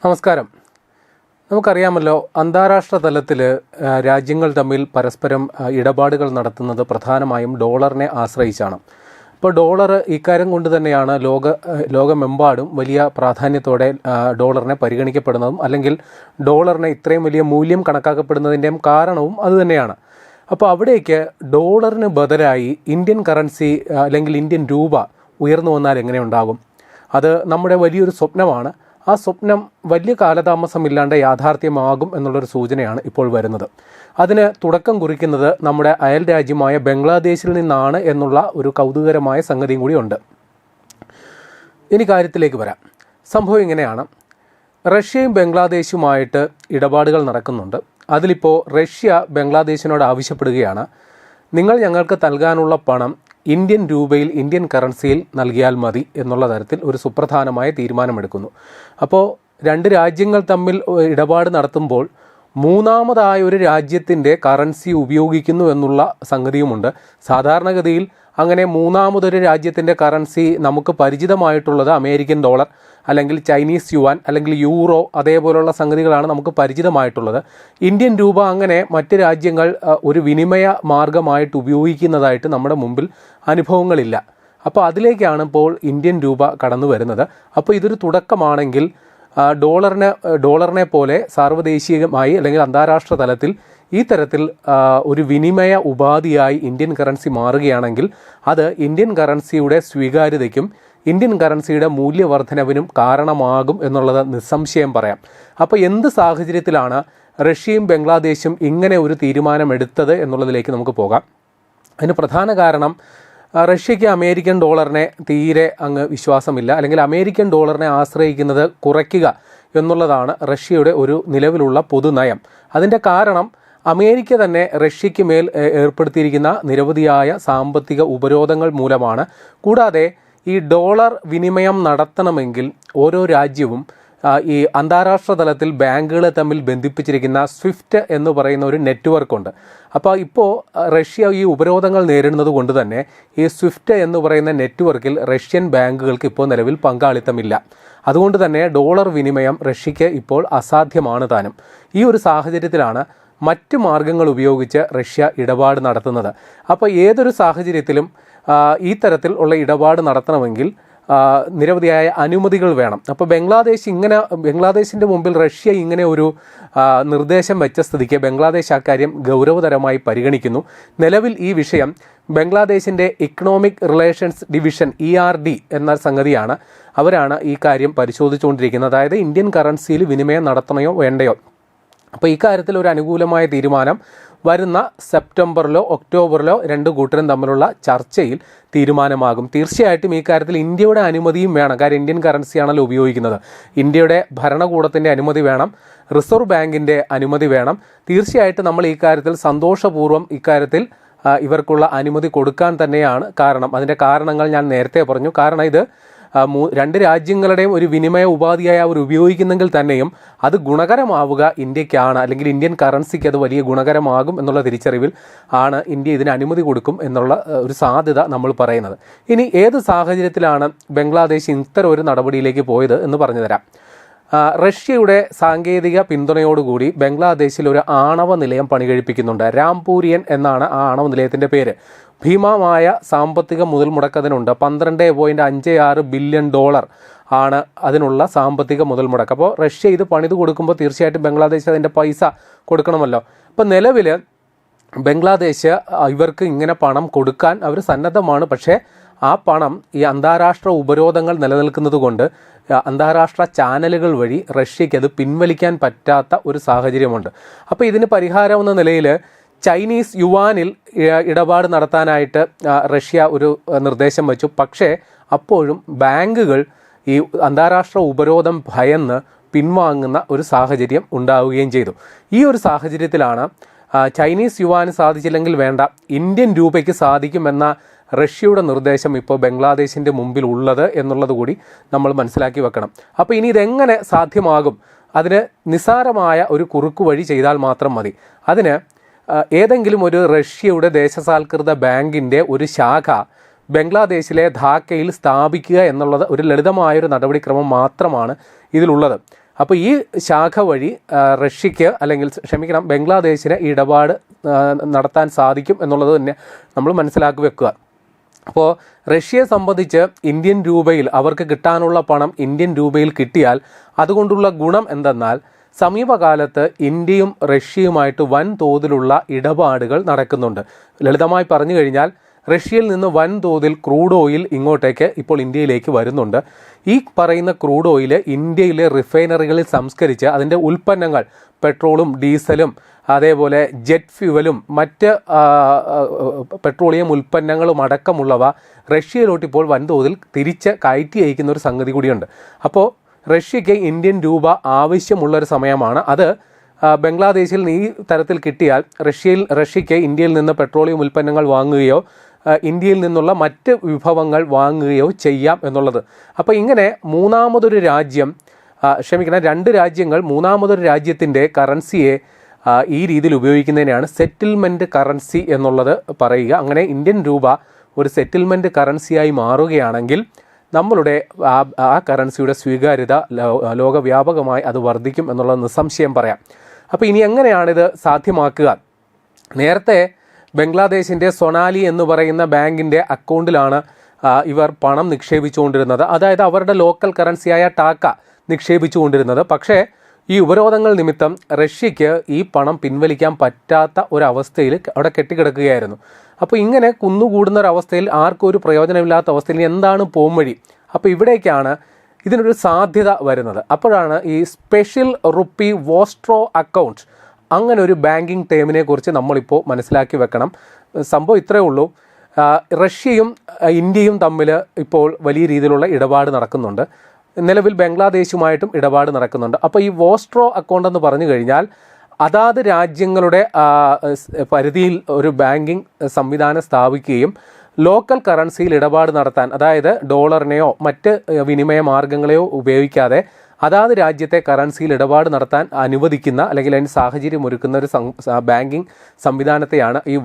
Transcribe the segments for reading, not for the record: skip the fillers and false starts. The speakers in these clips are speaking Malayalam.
നമസ്കാരം. നമുക്കറിയാമല്ലോ, അന്താരാഷ്ട്ര തലത്തിൽ രാജ്യങ്ങൾ തമ്മിൽ പരസ്പരം ഇടപാടുകൾ നടത്തുന്നത് പ്രധാനമായും ഡോളറിനെ ആശ്രയിച്ചാണ്. ഇപ്പോൾ ഡോളർ ഇക്കാര്യം കൊണ്ട് തന്നെയാണ് ലോകമെമ്പാടും വലിയ പ്രാധാന്യത്തോടെ ഡോളറിനെ പരിഗണിക്കപ്പെടുന്നതും അല്ലെങ്കിൽ ഡോളറിന് ഇത്രയും വലിയ മൂല്യം കണക്കാക്കപ്പെടുന്നതിൻ്റെയും കാരണവും അതുതന്നെയാണ്. അപ്പോൾ അവിടേക്ക് ഡോളറിന് ബദലായി ഇന്ത്യൻ കറൻസി അല്ലെങ്കിൽ ഇന്ത്യൻ രൂപ ഉയർന്നു വന്നാൽ എങ്ങനെ ഉണ്ടാകും? അത് നമ്മുടെ വലിയൊരു സ്വപ്നമാണ്. ആ സ്വപ്നം വലിയ കാലതാമസമില്ലാണ്ട് യാഥാർത്ഥ്യമാകും എന്നുള്ളൊരു സൂചനയാണ് ഇപ്പോൾ വരുന്നത്. അതിന് തുടക്കം കുറിക്കുന്നത് നമ്മുടെ അയൽ രാജ്യമായ ബംഗ്ലാദേശിൽ നിന്നാണ് എന്നുള്ള ഒരു കൗതുകരമായ സംഗതിയും കൂടിയുണ്ട്. ഇനി കാര്യത്തിലേക്ക് വരാം. സംഭവം ഇങ്ങനെയാണ്. റഷ്യയും ബംഗ്ലാദേശുമായിട്ട് ഇടപാടുകൾ നടക്കുന്നുണ്ട്. അതിലിപ്പോൾ റഷ്യ ബംഗ്ലാദേശിനോട് ആവശ്യപ്പെടുകയാണ്, നിങ്ങൾ ഞങ്ങൾക്ക് നൽകാനുള്ള പണം ഇന്ത്യൻ രൂപയിൽ, ഇന്ത്യൻ കറൻസിയിൽ നൽകിയാൽ മതി എന്നുള്ള തരത്തിൽ ഒരു സുപ്രധാനമായ തീരുമാനമെടുക്കുന്നു. അപ്പോൾ രണ്ട് രാജ്യങ്ങൾ തമ്മിൽ ഇടപാട് നടത്തുമ്പോൾ മൂന്നാമതായ ഒരു രാജ്യത്തിൻ്റെ കറൻസി ഉപയോഗിക്കുന്നു എന്നുള്ള സംഗതിയുമുണ്ട്. സാധാരണഗതിയിൽ അങ്ങനെ മൂന്നാമതൊരു രാജ്യത്തിൻ്റെ കറൻസി നമുക്ക് പരിചിതമായിട്ടുള്ളത് അമേരിക്കൻ ഡോളർ അല്ലെങ്കിൽ ചൈനീസ് യുവാൻ അല്ലെങ്കിൽ യൂറോ, അതേപോലുള്ള സംഗതികളാണ് നമുക്ക് പരിചിതമായിട്ടുള്ളത്. ഇന്ത്യൻ രൂപ അങ്ങനെ മറ്റ് രാജ്യങ്ങൾ ഒരു വിനിമയ മാർഗമായിട്ട് ഉപയോഗിക്കുന്നതായിട്ട് നമ്മുടെ മുമ്പിൽ അനുഭവങ്ങളില്ല. അപ്പോൾ അതിലേക്കാണ് ഇപ്പോൾ ഇന്ത്യൻ രൂപ കടന്നു വരുന്നത്. അപ്പോൾ ഇതൊരു തുടക്കമാണെങ്കിൽ ഡോളറിനെ പോലെ സാർവദേശികമായി അല്ലെങ്കിൽ അന്താരാഷ്ട്ര തലത്തിൽ ഈ തരത്തിൽ ഒരു വിനിമയ ഉപാധിയായി ഇന്ത്യൻ കറൻസി മാറുകയാണെങ്കിൽ അത് ഇന്ത്യൻ കറൻസിയുടെ സ്വീകാര്യതയ്ക്കും ഇന്ത്യൻ കറൻസിയുടെ മൂല്യവർദ്ധനവിനും കാരണമാകും എന്നുള്ളത് നിസ്സംശയം പറയാം. അപ്പോൾ എന്ത് സാഹചര്യത്തിലാണ് റഷ്യയും ബംഗ്ലാദേശും ഇങ്ങനെ ഒരു തീരുമാനമെടുത്തത് എന്നുള്ളതിലേക്ക് നമുക്ക് പോകാം. അതിന് പ്രധാന കാരണം റഷ്യയ്ക്ക് അമേരിക്കൻ ഡോളറിനെ തീരെ അങ്ങ് വിശ്വാസമില്ല, അല്ലെങ്കിൽ അമേരിക്കൻ ഡോളറിനെ ആശ്രയിക്കുന്നത് കുറയ്ക്കുക എന്നുള്ളതാണ് റഷ്യയുടെ ഒരു നിലവിലുള്ള പൊതുനയം. അതിൻ്റെ കാരണം അമേരിക്ക തന്നെ റഷ്യയ്ക്ക് മേൽ ഏർപ്പെടുത്തിയിരിക്കുന്ന നിരവധിയായ സാമ്പത്തിക ഉപരോധങ്ങൾ മൂലമാണ്. കൂടാതെ ഈ ഡോളർ വിനിമയം നടത്തണമെങ്കിൽ ഓരോ രാജ്യവും ഈ അന്താരാഷ്ട്ര തലത്തിൽ ബാങ്കുകളെ തമ്മിൽ ബന്ധിപ്പിച്ചിരിക്കുന്ന സ്വിഫ്റ്റ് എന്ന് പറയുന്ന ഒരു നെറ്റ്വർക്കുണ്ട്. അപ്പോൾ ഇപ്പോൾ റഷ്യ ഈ ഉപരോധങ്ങൾ നേരിടുന്നത് കൊണ്ട് തന്നെ ഈ സ്വിഫ്റ്റ് എന്ന് പറയുന്ന നെറ്റ്വർക്കിൽ റഷ്യൻ ബാങ്കുകൾക്ക് ഇപ്പോൾ നിലവിൽ പങ്കാളിത്തമില്ല. അതുകൊണ്ട് തന്നെ ഡോളർ വിനിമയം റഷ്യയ്ക്ക് ഇപ്പോൾ അസാധ്യമാണ് താനും. ഈ ഒരു സാഹചര്യത്തിലാണ് മറ്റ് മാർഗങ്ങൾ ഉപയോഗിച്ച് റഷ്യ ഇടപാട് നടത്തുന്നത്. അപ്പോൾ ഏതൊരു സാഹചര്യത്തിലും ഈ തരത്തിൽ ഉള്ള ഇടപാട് നടത്തണമെങ്കിൽ നിരവധിയായ അനുമതികൾ വേണം. അപ്പോൾ ബംഗ്ലാദേശിൻ്റെ മുമ്പിൽ റഷ്യ ഇങ്ങനെ ഒരു നിർദ്ദേശം വെച്ച സ്ഥിതിക്ക് ബംഗ്ലാദേശ് അക്കാര്യം ഗൗരവതരമായി പരിഗണിക്കുന്നു. നിലവിൽ ഈ വിഷയം ബംഗ്ലാദേശിൻ്റെ ഇക്കണോമിക് റിലേഷൻസ് ഡിവിഷൻ ERD എന്ന സംഗതിയാണ്. അവരാണ് ഈ കാര്യം പരിശോധിച്ചുകൊണ്ടിരിക്കുന്നത്. അതായത് ഇന്ത്യൻ കറൻസിയിൽ വിനിമയം നടത്തണയോ വേണ്ടയോ. അപ്പോൾ ഇക്കാര്യത്തിൽ ഒരു അനുകൂലമായ തീരുമാനം വരുന്ന സെപ്റ്റംബറിലോ ഒക്ടോബറിലോ രണ്ട് കൂട്ടരും തമ്മിലുള്ള ചർച്ചയിൽ തീരുമാനമാകും. തീർച്ചയായിട്ടും ഈ കാര്യത്തിൽ ഇന്ത്യയുടെ അനുമതിയും വേണം. കാര്യം ഇന്ത്യൻ കറൻസിയാണല്ലോ ഉപയോഗിക്കുന്നത്. ഇന്ത്യയുടെ ഭരണകൂടത്തിൻ്റെ അനുമതി വേണം, റിസർവ് ബാങ്കിൻ്റെ അനുമതി വേണം. തീർച്ചയായിട്ടും നമ്മൾ ഈ കാര്യത്തിൽ സന്തോഷപൂർവ്വം ഇക്കാര്യത്തിൽ ഇവർക്കുള്ള അനുമതി കൊടുക്കാൻ തന്നെയാണ് കാരണം. അതിൻ്റെ കാരണങ്ങൾ ഞാൻ നേരത്തെ പറഞ്ഞു. കാരണം ഇത് രണ്ട് രാജ്യങ്ങളുടെയും ഒരു വിനിമയ ഉപാധിയായി അവർ ഉപയോഗിക്കുന്നെങ്കിൽ തന്നെയും അത് ഗുണകരമാവുക ഇന്ത്യക്കാണ്, അല്ലെങ്കിൽ ഇന്ത്യൻ കറൻസിക്ക് അത് വലിയ ഗുണകരമാകും എന്നുള്ള തിരിച്ചറിവിൽ ആണ് ഇന്ത്യ ഇതിന് അനുമതി കൊടുക്കും എന്നുള്ള ഒരു സാധ്യത നമ്മൾ പറയുന്നത്. ഇനി ഏത് സാഹചര്യത്തിലാണ് ബംഗ്ലാദേശ് ഇത്തരം ഒരു നടപടിയിലേക്ക് പോയത് എന്ന് പറഞ്ഞു തരാം. റഷ്യയുടെ സാങ്കേതിക പിന്തുണയോടുകൂടി ബംഗ്ലാദേശിൽ ഒരു ആണവ നിലയം പണികഴിപ്പിക്കുന്നുണ്ട്. രാംപൂരിയൻ എന്നാണ് ആ ആണവ നിലയത്തിൻ്റെ പേര്. ഭീമമായ സാമ്പത്തിക മുതൽ മുടക്കതിനുണ്ട്. 12.56 ബില്യൺ ഡോളർ ആണ് അതിനുള്ള സാമ്പത്തിക മുതൽ മുടക്ക്. അപ്പോൾ റഷ്യ ഇത് പണിത് കൊടുക്കുമ്പോൾ തീർച്ചയായിട്ടും ബംഗ്ലാദേശ് അതിൻ്റെ പൈസ കൊടുക്കണമല്ലോ. അപ്പോൾ നിലവിൽ ബംഗ്ലാദേശ് ഇവർക്ക് ഇങ്ങനെ പണം കൊടുക്കാൻ അവർ സന്നദ്ധമാണ്. പക്ഷേ ആ പണം ഈ അന്താരാഷ്ട്ര ഉപരോധങ്ങൾ നിലനിൽക്കുന്നത് കൊണ്ട് അന്താരാഷ്ട്ര ചാനലുകൾ വഴി റഷ്യയ്ക്ക് അത് പിൻവലിക്കാൻ പറ്റാത്ത ഒരു സാഹചര്യമുണ്ട്. അപ്പോൾ ഇതിന് പരിഹാരം എന്ന നിലയിൽ ചൈനീസ് യുവാനിൽ ഇടപാട് നടത്താനായിട്ട് റഷ്യ ഒരു നിർദ്ദേശം വച്ചു. പക്ഷേ അപ്പോഴും ബാങ്കുകൾ ഈ അന്താരാഷ്ട്ര ഉപരോധം ഭയന്ന് പിൻവാങ്ങുന്ന ഒരു സാഹചര്യം ഉണ്ടാവുകയും ചെയ്തു. ഈ ഒരു സാഹചര്യത്തിലാണ് ചൈനീസ് യുവാന് സാധിച്ചില്ലെങ്കിൽ വേണ്ട, ഇന്ത്യൻ രൂപയ്ക്ക് സാധിക്കുമെന്ന റഷ്യയുടെ നിർദ്ദേശം ഇപ്പോൾ ബംഗ്ലാദേശിൻ്റെ മുമ്പിൽ ഉള്ളത് എന്നുള്ളത് കൂടി നമ്മൾ മനസ്സിലാക്കി വെക്കണം. അപ്പോൾ ഇനി ഇതെങ്ങനെ സാധ്യമാകും? അതിന് നിസ്സാരമായ ഒരു കുറുക്കു വഴി ചെയ്താൽ മാത്രം മതി. അതിന് ഏതെങ്കിലും ഒരു റഷ്യയുടെ ദേശസാൽകൃത ബാങ്കിൻ്റെ ഒരു ശാഖ ബംഗ്ലാദേശിലെ ധാക്കയിൽ സ്ഥാപിക്കുക എന്നുള്ളത് ഒരു ലളിതമായൊരു നടപടിക്രമം മാത്രമാണ് ഇതിലുള്ളത്. അപ്പോൾ ഈ ശാഖ വഴി റഷ്യക്ക് അല്ലെങ്കിൽ ബംഗ്ലാദേശിന് ഇടപാട് നടത്താൻ സാധിക്കും എന്നുള്ളത് തന്നെ നമ്മൾ മനസ്സിലാക്കി വെക്കുക. അപ്പോൾ റഷ്യയെ സംബന്ധിച്ച് ഇന്ത്യൻ രൂപയിൽ അവർക്ക് കിട്ടാനുള്ള പണം ഇന്ത്യൻ രൂപയിൽ കിട്ടിയാൽ അതുകൊണ്ടുള്ള ഗുണം എന്തെന്നാൽ സമീപകാലത്ത് ഇന്ത്യയും റഷ്യയുമായിട്ട് വൻതോതിലുള്ള ഇടപാടുകൾ നടക്കുന്നുണ്ട്. ലളിതമായി പറഞ്ഞു കഴിഞ്ഞാൽ റഷ്യയിൽ നിന്ന് വൻതോതിൽ ക്രൂഡ് ഓയിൽ ഇങ്ങോട്ടേക്ക് ഇപ്പോൾ ഇന്ത്യയിലേക്ക് വരുന്നുണ്ട്. ഈ പറയുന്ന ക്രൂഡ് ഓയിൽ ഇന്ത്യയിലെ റിഫൈനറികളിൽ സംസ്കരിച്ച് അതിൻ്റെ ഉൽപ്പന്നങ്ങൾ പെട്രോളും ഡീസലും അതേപോലെ ജെറ്റ് ഫ്യൂവലും മറ്റ് പെട്രോളിയം ഉൽപ്പന്നങ്ങളും അടക്കമുള്ളവ റഷ്യയിലോട്ട് ഇപ്പോൾ വൻതോതിൽ തിരിച്ച് കയറ്റി അയക്കുന്ന ഒരു സംഗതി കൂടിയുണ്ട്. അപ്പോൾ റഷ്യയ്ക്ക് ഇന്ത്യൻ രൂപ ആവശ്യമുള്ളൊരു സമയമാണ്. അത് ബംഗ്ലാദേശിൽ ഈ തരത്തിൽ കിട്ടിയാൽ റഷ്യയ്ക്ക് ഇന്ത്യയിൽ നിന്ന് പെട്രോളിയം ഉൽപ്പന്നങ്ങൾ വാങ്ങുകയോ ഇന്ത്യയിൽ നിന്നുള്ള മറ്റ് വിഭവങ്ങൾ വാങ്ങുകയോ ചെയ്യാം എന്നുള്ളത്. അപ്പോൾ ഇങ്ങനെ രണ്ട് രാജ്യങ്ങൾ മൂന്നാമതൊരു രാജ്യത്തിൻ്റെ കറൻസിയെ ഈ രീതിയിൽ ഉപയോഗിക്കുന്നതിനെയാണ് സെറ്റിൽമെൻറ്റ് കറൻസി എന്നുള്ളത് പറയുക. അങ്ങനെ ഇന്ത്യൻ രൂപ ഒരു സെറ്റിൽമെൻറ്റ് കറൻസിയായി മാറുകയാണെങ്കിൽ നമ്മളുടെ ആ കറൻസിയുടെ സ്വീകാര്യത ലോകവ്യാപകമായി അത് വർദ്ധിക്കും എന്നുള്ളത് നിസ്സംശയം പറയാം. അപ്പോൾ ഇനി എങ്ങനെയാണിത് സാധ്യമാക്കുക? നേരത്തെ ബംഗ്ലാദേശിൻ്റെ സൊണാലി എന്ന് പറയുന്ന ബാങ്കിൻ്റെ അക്കൗണ്ടിലാണ് ഇവർ പണം നിക്ഷേപിച്ചുകൊണ്ടിരുന്നത്, അതായത് അവരുടെ ലോക്കൽ കറൻസിയായ ടാക്ക നിക്ഷേപിച്ചുകൊണ്ടിരുന്നത്. പക്ഷേ ഈ ഉപരോധങ്ങൾ നിമിത്തം റഷ്യയ്ക്ക് ഈ പണം പിൻവലിക്കാൻ പറ്റാത്ത ഒരവസ്ഥയിൽ അവിടെ കെട്ടിക്കിടക്കുകയായിരുന്നു. അപ്പോൾ ഇങ്ങനെ കുന്നുകൂടുന്ന ഒരവസ്ഥയിൽ ആർക്കും ഒരു പ്രയോജനമില്ലാത്ത അവസ്ഥയിൽ എന്താണ് പോംവഴി? അപ്പോൾ ഇവിടേക്കാണ് ഇതിനൊരു സാധ്യത വരുന്നത്. അപ്പോഴാണ് ഈ സ്പെഷ്യൽ റുപ്പി വോസ്ട്രോ അക്കൗണ്ട്, അങ്ങനെ ഒരു ബാങ്കിങ് ടേമിനെ കുറിച്ച് നമ്മളിപ്പോൾ മനസ്സിലാക്കി വെക്കണം. സംഭവം ഇത്രയേ ഉള്ളൂ. റഷ്യയും ഇന്ത്യയും തമ്മിൽ ഇപ്പോൾ വലിയ രീതിയിലുള്ള ഇടപാട് നടക്കുന്നുണ്ട്. നിലവിൽ ബംഗ്ലാദേശുമായിട്ടും ഇടപാട് നടക്കുന്നുണ്ട്. അപ്പോൾ ഈ വോസ്ട്രോ അക്കൗണ്ട് എന്ന് പറഞ്ഞു കഴിഞ്ഞാൽ അതാത് രാജ്യങ്ങളുടെ പരിധിയിൽ ഒരു ബാങ്കിങ് സംവിധാനം സ്ഥാപിക്കുകയും ലോക്കൽ കറൻസിയിൽ ഇടപാട് നടത്താൻ, അതായത് ഡോളറിനെയോ മറ്റ് വിനിമയ മാർഗങ്ങളെയോ ഉപയോഗിക്കാതെ അതാത് രാജ്യത്തെ കറൻസിയിൽ ഇടപാട് നടത്താൻ അനുവദിക്കുന്ന അല്ലെങ്കിൽ അതിന് സാഹചര്യം ഒരുക്കുന്ന ഒരു ബാങ്കിങ് സംവിധാനത്തെയാണ് ഈ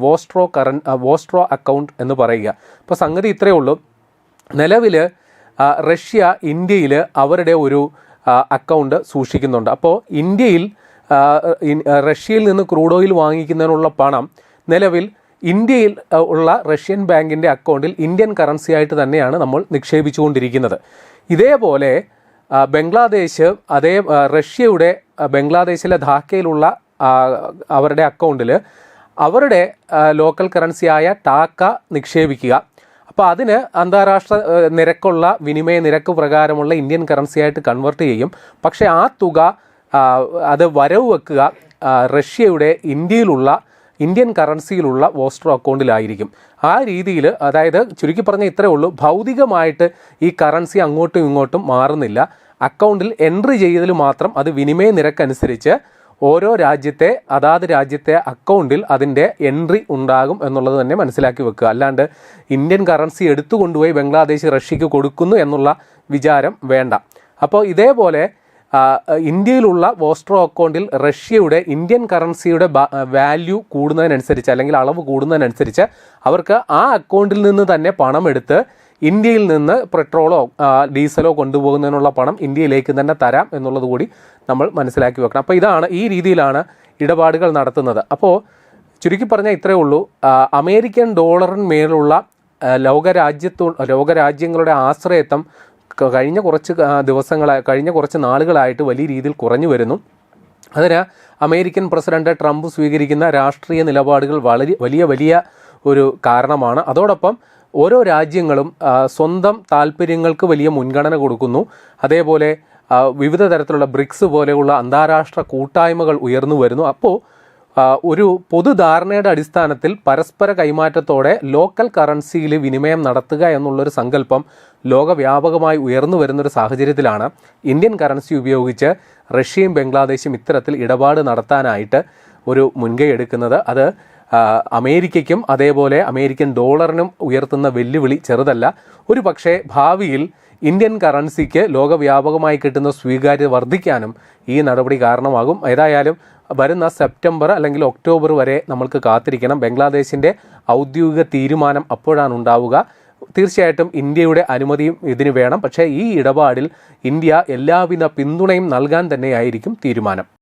വോസ്ട്രോ അക്കൗണ്ട് എന്ന് പറയുക. അപ്പോൾ സംഗതി ഇത്രയേ ഉള്ളൂ. നിലവിൽ റഷ്യ ഇന്ത്യയിൽ അവരുടെ ഒരു അക്കൗണ്ട് സൂക്ഷിക്കുന്നുണ്ട്. അപ്പോൾ റഷ്യയിൽ നിന്ന് ക്രൂഡ് ഓയിൽ വാങ്ങിക്കുന്നതിനുള്ള പണം നിലവിൽ ഇന്ത്യയിൽ ഉള്ള റഷ്യൻ ബാങ്കിൻ്റെ അക്കൗണ്ടിൽ ഇന്ത്യൻ കറൻസി ആയിട്ട് തന്നെയാണ് നമ്മൾ നിക്ഷേപിച്ചുകൊണ്ടിരിക്കുന്നത്. ഇതേപോലെ റഷ്യയുടെ ബംഗ്ലാദേശിലെ ധാക്കയിലുള്ള അവരുടെ അക്കൗണ്ടിൽ അവരുടെ ലോക്കൽ കറൻസിയായ ടാക്ക നിക്ഷേപിക്കുക. അപ്പോൾ അതിന് അന്താരാഷ്ട്ര നിരക്കുള്ള വിനിമയ നിരക്ക് പ്രകാരമുള്ള ഇന്ത്യൻ കറൻസിയായിട്ട് കൺവേർട്ട് ചെയ്യും. പക്ഷേ ആ തുക അത് വരവ് വെക്കുക റഷ്യയുടെ ഇന്ത്യൻ കറൻസിയിലുള്ള വോസ്ട്രോ അക്കൗണ്ടിലായിരിക്കും. ആ രീതിയിൽ, അതായത് ചുരുക്കി പറഞ്ഞാൽ ഇത്രയേ ഉള്ളൂ, ഭൗതികമായിട്ട് ഈ കറൻസി അങ്ങോട്ടും ഇങ്ങോട്ടും മാറുന്നില്ല. അക്കൗണ്ടിൽ എൻട്രി ചെയ്തതിൽ മാത്രം അത് വിനിമയ നിരക്കനുസരിച്ച് ഓരോ അതാത് രാജ്യത്തെ അക്കൗണ്ടിൽ അതിൻ്റെ എൻട്രി ഉണ്ടാകും എന്നുള്ളത് തന്നെ മനസ്സിലാക്കി വെക്കുക. അല്ലാണ്ട് ഇന്ത്യൻ കറൻസി എടുത്തുകൊണ്ടുപോയി ബംഗ്ലാദേശ് റഷ്യക്ക് കൊടുക്കുന്നു എന്നുള്ള വിചാരം വേണ്ട. അപ്പോൾ ഇതേപോലെ ഇന്ത്യയിലുള്ള വോസ്ട്രോ അക്കൗണ്ടിൽ റഷ്യയുടെ ഇന്ത്യൻ കറൻസിയുടെ വാല്യൂ കൂടുന്നതിനനുസരിച്ച് അല്ലെങ്കിൽ അളവ് കൂടുന്നതിനനുസരിച്ച് അവർക്ക് ആ അക്കൗണ്ടിൽ നിന്ന് തന്നെ പണം എടുത്ത് ഇന്ത്യയിൽ നിന്ന് പെട്രോളോ ഡീസലോ കൊണ്ടുപോകുന്നതിനുള്ള പണം ഇന്ത്യയിലേക്ക് തന്നെ തരാം എന്നുള്ളത് കൂടി നമ്മൾ മനസ്സിലാക്കി വെക്കണം. അപ്പോൾ ഈ രീതിയിലാണ് ഇടപാടുകൾ നടത്തുന്നത്. അപ്പോൾ ചുരുക്കി പറഞ്ഞാൽ ഇത്രയേ ഉള്ളൂ, അമേരിക്കൻ ഡോളറിന്മേലുള്ള ലോകരാജ്യങ്ങളുടെ ആശ്രയത്വം കഴിഞ്ഞ കുറച്ച് നാളുകളായിട്ട് വലിയ രീതിയിൽ കുറഞ്ഞു വരുന്നു. അതിന് അമേരിക്കൻ പ്രസിഡന്റ് ട്രംപ് സ്വീകരിക്കുന്ന രാഷ്ട്രീയ നിലപാടുകൾ വലിയ ഒരു കാരണമാണ്. അതോടൊപ്പം ഓരോ രാജ്യങ്ങളും സ്വന്തം താല്പര്യങ്ങൾക്ക് വലിയ മുൻഗണന കൊടുക്കുന്നു. അതേപോലെ വിവിധ തരത്തിലുള്ള ബ്രിക്സ് പോലെയുള്ള അന്താരാഷ്ട്ര കൂട്ടായ്മകൾ ഉയർന്നു വരുന്നു. അപ്പോൾ ഒരു പൊതുധാരണയുടെ അടിസ്ഥാനത്തിൽ പരസ്പര കൈമാറ്റത്തോടെ ലോക്കൽ കറൻസിയിൽ വിനിമയം നടത്തുക എന്നുള്ളൊരു സങ്കല്പം ലോകവ്യാപകമായി ഉയർന്നു വരുന്നൊരു സാഹചര്യത്തിലാണ് ഇന്ത്യൻ കറൻസി ഉപയോഗിച്ച് റഷ്യയും ബംഗ്ലാദേശും ഇത്തരത്തിൽ ഇടപാട് നടത്താനായിട്ട് ഒരു മുൻകൈ എടുക്കുന്നത്. അത് അമേരിക്കയ്ക്കും അതേപോലെ അമേരിക്കൻ ഡോളറിനും ഉയർത്തുന്ന വെല്ലുവിളി ചെറുതല്ല. ഒരു പക്ഷേ ഭാവിയിൽ ഇന്ത്യൻ കറൻസിക്ക് ലോകവ്യാപകമായി കിട്ടുന്ന സ്വീകാര്യത വർദ്ധിക്കാനും ഈ നടപടി കാരണമാകും. ഏതായാലും വരുന്ന സെപ്റ്റംബർ അല്ലെങ്കിൽ ഒക്ടോബർ വരെ നമ്മൾക്ക് കാത്തിരിക്കണം. ബംഗ്ലാദേശിൻ്റെ ഔദ്യോഗിക തീരുമാനം അപ്പോഴാണ് ഉണ്ടാവുക. തീർച്ചയായിട്ടും ഇന്ത്യയുടെ അനുമതിയും ഇതിന് വേണം. പക്ഷേ ഈ ഇടപാടിൽ ഇന്ത്യ എല്ലാവിധ പിന്തുണയും നൽകാൻ തന്നെയായിരിക്കും തീരുമാനം.